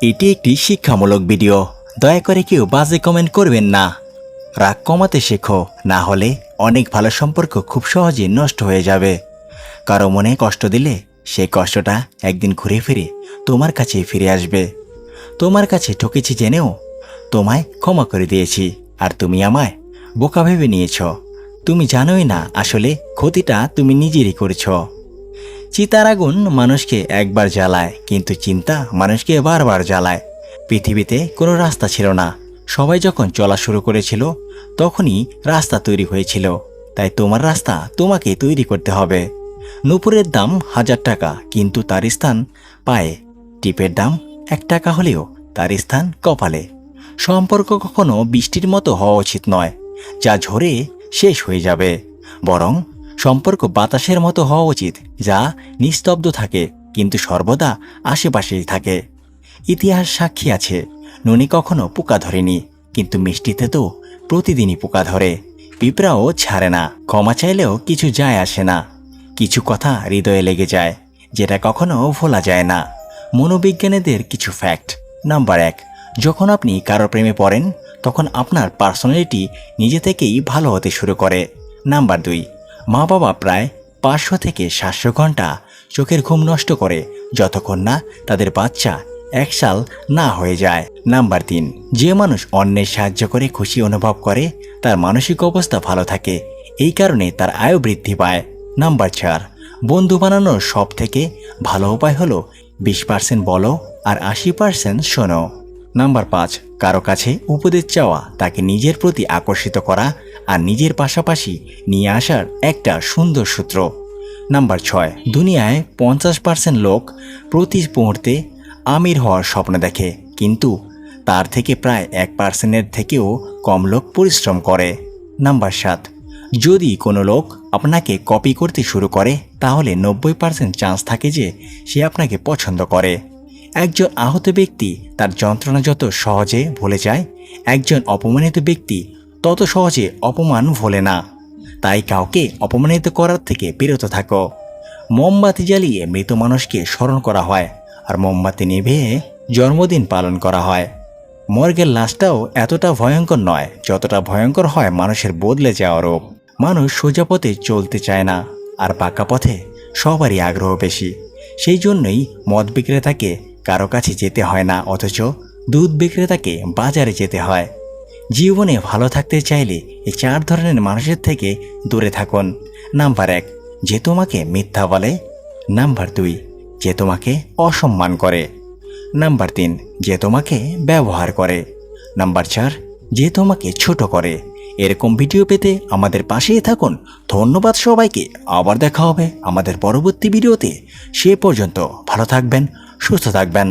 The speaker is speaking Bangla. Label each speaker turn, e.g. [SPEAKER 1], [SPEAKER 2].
[SPEAKER 1] এটি একটি শিক্ষামূলক ভিডিও। দয়া করে কেউ বাজে কমেন্ট করবেন না। রাগ কমাতে শেখো, না হলে অনেক ভালো সম্পর্ক খুব সহজেই নষ্ট হয়ে যাবে। কারো মনে কষ্ট দিলে সেই কষ্টটা একদিন ঘুরে ফিরে তোমার কাছেই ফিরে আসবে। তোমার কাছে ঠকেছি জেনেও তোমায় ক্ষমা করে দিয়েছি, আর তুমি আমায় বোকা ভেবে নিয়েছ। তুমি জানোই না আসলে ক্ষতিটা তুমি নিজেরই করেছ। চিতার আগুন মানুষকে একবার জ্বালায়, কিন্তু চিন্তা মানুষকে বারবার জ্বালায়। পৃথিবীতে কোনো রাস্তা ছিল না, সবাই যখন চলা শুরু করেছিল তখনই রাস্তা তৈরি হয়েছিল। তাই তোমার রাস্তা তোমাকে তৈরি করতে হবে। নূপুরের দাম 1000 টাকা, কিন্তু তার স্থান পায়ে। টিপের দাম 1 টাকা হলেও তার স্থান কপালে। সম্পর্ক কখনো বৃষ্টির মতো হওয়া উচিত নয়, যা ঝরে শেষ হয়ে যাবে। বরং সম্পর্ক বাতাসের মতো হওয়া উচিত, যা নিস্তব্ধ থাকে কিন্তু সর্বদা আশেপাশেই থাকে। ইতিহাস সাক্ষী আছে, নুনি কখনো পোকা ধরেনি, কিন্তু মিষ্টিতে তো প্রতিদিনই পোকা ধরে। পিঁপড়াও ছাড়ে না, ক্ষমা চাইলেও কিছু যায় আসে না। কিছু কথা হৃদয়ে লেগে যায়, যেটা কখনো ভোলা যায় না। মনোবিজ্ঞানীদের কিছু ফ্যাক্ট। নাম্বার 1, যখন আপনি কারো প্রেমে পড়েন তখন আপনার পার্সোনালিটি নিজে থেকেই ভালো হতে শুরু করে। নাম্বার 2, মা বাবা প্রায় 500 থেকে 700 ঘন্টা চোখের ঘুম নষ্ট করে যতক্ষণ না তাদের বাচ্চা 1 সাল না হয়ে যায়। নাম্বার 3, যে মানুষ অন্যের সাহায্য করে খুশি অনুভব করে তার মানসিক অবস্থা ভালো থাকে, এই কারণে তার আয়ু বৃদ্ধি পায়। নাম্বার 4, বন্ধু বানানোর সব থেকে ভালো উপায় হলো 20% বলো আর 80% শোনো। নাম্বার 5, কারো কাছে উপদেশ চাওয়া তাকে নিজের প্রতি আকর্ষিত করা আর নিজের পাশাপাশি নিয়ে আসার একটা সুন্দর সূত্র। নাম্বার 6, দুনিয়ায় 50% লোক প্রতি মুহূর্তে আমির হওয়ার স্বপ্ন দেখে, কিন্তু তার থেকে প্রায় 1%-এর থেকেও কম লোক পরিশ্রম করে। নাম্বার 7, যদি কোনো লোক আপনাকে কপি করতে শুরু করে তাহলে 90% চান্স থাকে যে সে আপনাকে পছন্দ করে। একজন আহত ব্যক্তি তার যন্ত্রণা যত সহজে ভুলে যায়, একজন অপমানিত ব্যক্তি তত সহজে অপমান ভোলে না। তাই কাউকে অপমানিত করার থেকে বিরত থাকো। মোমবাতি জ্বালিয়ে মৃত মানুষকে স্মরণ করা হয়, আর মোমবাতি নিভিয়ে জন্মদিন পালন করা হয়। মর্গের লাশটাও এতটা ভয়ঙ্কর নয় যতটা ভয়ঙ্কর হয় মানুষের বদলে যাওয়া রূপ। মানুষ সোজা পথে চলতে চায় না, আর পাকা পথে সবারই আগ্রহ বেশি। সেই জন্যই মদ বিক্রেতাকে কারো কাছে যেতে হয় না, অথচ দুধ বিক্রেতাকে বাজারে যেতে হয়। জীবনে ভালো থাকতে চাইলে এই 4 ধরনের মানুষের থেকে দূরে থাকুন। নাম্বার 1, যে তোমাকে মিথ্যা বলে। নাম্বার 2, যে তোমাকে অসম্মান করে। নাম্বার 3, যে তোমাকে ব্যবহার করে। নাম্বার 4, যে তোমাকে ছোট করে। এরকম ভিডিও পেতে আমাদের পাশেই থাকুন। ধন্যবাদ সবাইকে। আবার দেখা হবে আমাদের পরবর্তী ভিডিওতে। সে পর্যন্ত ভালো থাকবেন, সুস্থ থাকবেন।